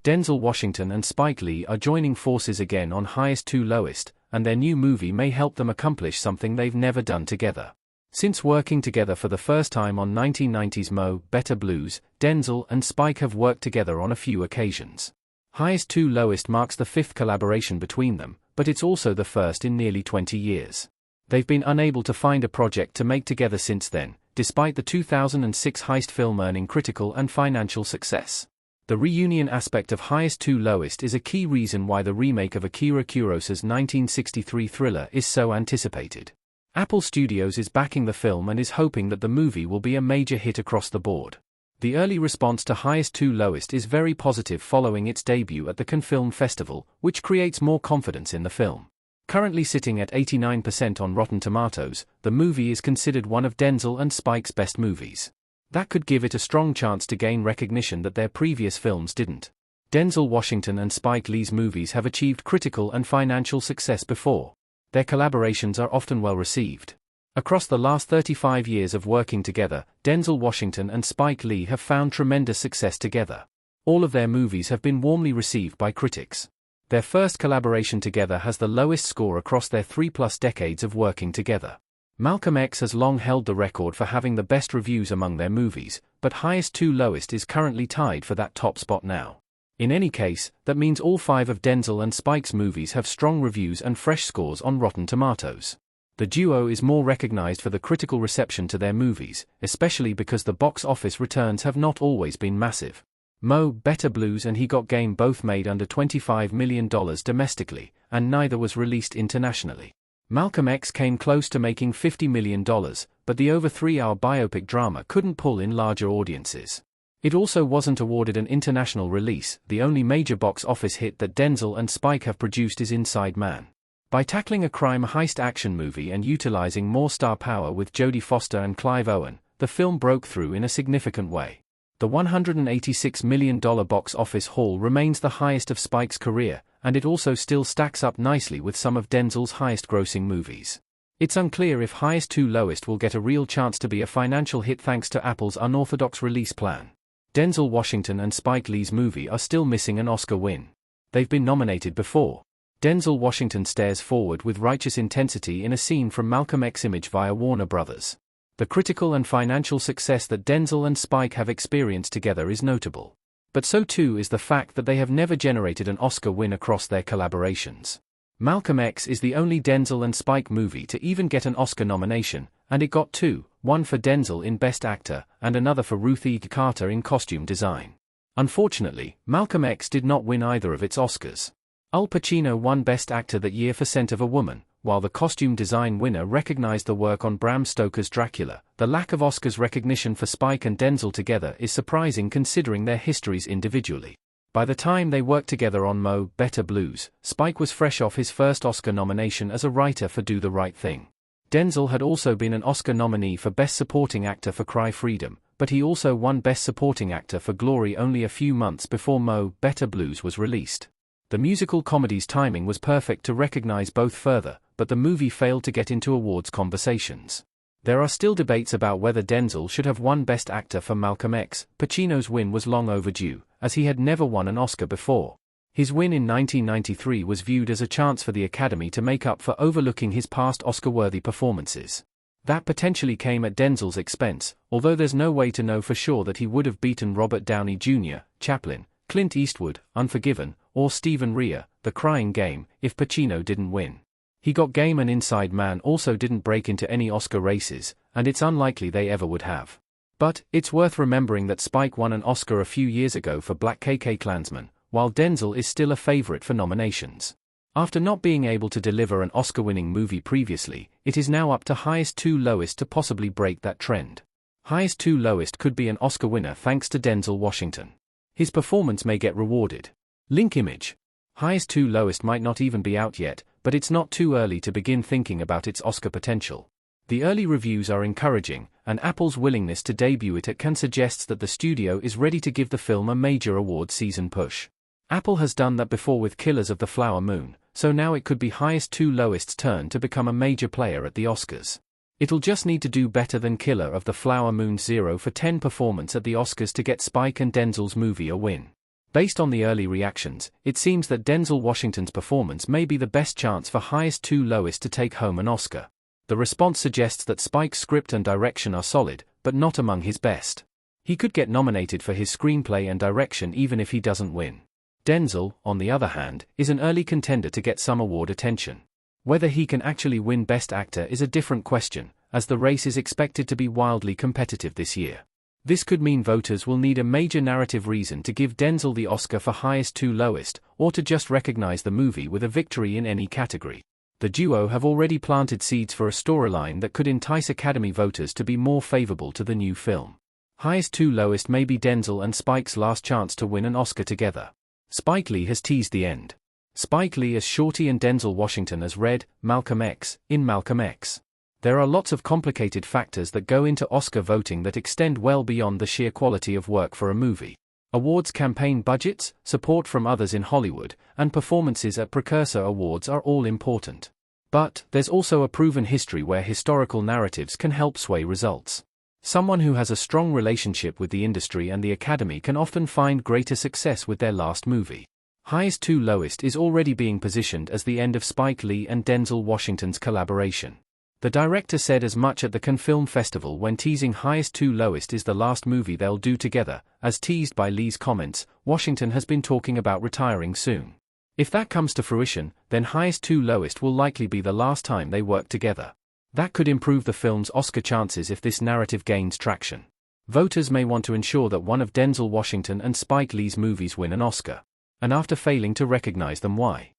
Denzel Washington and Spike Lee are joining forces again on Highest to Lowest, and their new movie may help them accomplish something they've never done together. Since working together for the first time on 1990's Mo' Better Blues, Denzel and Spike have worked together on a few occasions. Highest to Lowest marks the 5th collaboration between them, but it's also the first in nearly 20 years. They've been unable to find a project to make together since then, despite the 2006 heist film earning critical and financial success. The reunion aspect of Highest to Lowest is a key reason why the remake of Akira Kurosaw's 1963 thriller is so anticipated. Apple Studios is backing the film and is hoping that the movie will be a major hit across the board. The early response to Highest to Lowest is very positive following its debut at the Cannes Film Festival, which creates more confidence in the film. Currently sitting at 89% on Rotten Tomatoes, the movie is considered one of Denzel and Spike's best movies. That could give it a strong chance to gain recognition that their previous films didn't. Denzel Washington and Spike Lee's movies have achieved critical and financial success before. Their collaborations are often well received. Across the last 35 years of working together, Denzel Washington and Spike Lee have found tremendous success together. All of their movies have been warmly received by critics. Their first collaboration together has the lowest score across their 3+ decades of working together. Malcolm X has long held the record for having the best reviews among their movies, but Highest to Lowest is currently tied for that top spot now. In any case, that means all 5 of Denzel and Spike's movies have strong reviews and fresh scores on Rotten Tomatoes. The duo is more recognized for the critical reception to their movies, especially because the box office returns have not always been massive. Mo' Better Blues and He Got Game both made under $25 million domestically, and neither was released internationally. Malcolm X came close to making $50 million, but the over 3-hour biopic drama couldn't pull in larger audiences. It also wasn't awarded an international release. The only major box office hit that Denzel and Spike have produced is Inside Man. By tackling a crime heist action movie and utilizing more star power with Jodie Foster and Clive Owen, the film broke through in a significant way. The $186 million box office haul remains the highest of Spike's career, and it also still stacks up nicely with some of Denzel's highest-grossing movies. It's unclear if Highest to Lowest will get a real chance to be a financial hit thanks to Apple's unorthodox release plan. Denzel Washington and Spike Lee's movie are still missing an Oscar win. They've been nominated before. Denzel Washington stares forward with righteous intensity in a scene from Malcolm X image via Warner Brothers. The critical and financial success that Denzel and Spike have experienced together is notable. But so too is the fact that they have never generated an Oscar win across their collaborations. Malcolm X is the only Denzel and Spike movie to even get an Oscar nomination, and it got 2, one for Denzel in Best Actor, and another for Ruth E. Carter in Costume Design. Unfortunately, Malcolm X did not win either of its Oscars. Al Pacino won Best Actor that year for Scent of a Woman, while the costume design winner recognized the work on Bram Stoker's Dracula. The lack of Oscars recognition for Spike and Denzel together is surprising considering their histories individually. By the time they worked together on Mo' Better Blues, Spike was fresh off his first Oscar nomination as a writer for Do the Right Thing. Denzel had also been an Oscar nominee for Best Supporting Actor for Cry Freedom, but he also won Best Supporting Actor for Glory only a few months before Mo' Better Blues was released. The musical comedy's timing was perfect to recognize both further, but the movie failed to get into awards conversations. There are still debates about whether Denzel should have won Best Actor for Malcolm X. Pacino's win was long overdue, as he had never won an Oscar before. His win in 1993 was viewed as a chance for the Academy to make up for overlooking his past Oscar-worthy performances. That potentially came at Denzel's expense, although there's no way to know for sure that he would have beaten Robert Downey Jr., Chaplin, Clint Eastwood, Unforgiven, or Stephen Rea, The Crying Game, if Pacino didn't win. He Got Game and Inside Man also didn't break into any Oscar races, and it's unlikely they ever would have. But, it's worth remembering that Spike won an Oscar a few years ago for Black KKKlansman, while Denzel is still a favorite for nominations. After not being able to deliver an Oscar-winning movie previously, it is now up to Highest to Lowest to possibly break that trend. Highest to Lowest could be an Oscar winner thanks to Denzel Washington. His performance may get rewarded. Link image. Highest to Lowest might not even be out yet, but it's not too early to begin thinking about its Oscar potential. The early reviews are encouraging, and Apple's willingness to debut it at Cannes suggests that the studio is ready to give the film a major award season push. Apple has done that before with Killers of the Flower Moon, so now it could be Highest to Lowest's turn to become a major player at the Oscars. It'll just need to do better than Killer of the Flower Moon's 0 for 10 performance at the Oscars to get Spike and Denzel's movie a win. Based on the early reactions, it seems that Denzel Washington's performance may be the best chance for highest to lowest to take home an Oscar. The response suggests that Spike's script and direction are solid, but not among his best. He could get nominated for his screenplay and direction even if he doesn't win. Denzel, on the other hand, is an early contender to get some award attention. Whether he can actually win Best Actor is a different question, as the race is expected to be wildly competitive this year. This could mean voters will need a major narrative reason to give Denzel the Oscar for highest to lowest, or to just recognize the movie with a victory in any category. The duo have already planted seeds for a storyline that could entice Academy voters to be more favorable to the new film. Highest to lowest may be Denzel and Spike's last chance to win an Oscar together. Spike Lee has teased the end. Spike Lee as Shorty and Denzel Washington as Red, Malcolm X, in Malcolm X. There are lots of complicated factors that go into Oscar voting that extend well beyond the sheer quality of work for a movie. Awards campaign budgets, support from others in Hollywood, and performances at precursor awards are all important. But there's also a proven history where historical narratives can help sway results. Someone who has a strong relationship with the industry and the Academy can often find greater success with their last movie. Highest to lowest is already being positioned as the end of Spike Lee and Denzel Washington's collaboration. The director said as much at the Cannes Film Festival when teasing Highest to Lowest is the last movie they'll do together. As teased by Lee's comments, Washington has been talking about retiring soon. If that comes to fruition, then Highest to Lowest will likely be the last time they work together. That could improve the film's Oscar chances if this narrative gains traction. Voters may want to ensure that one of Denzel Washington and Spike Lee's movies win an Oscar. And after failing to recognize them, why?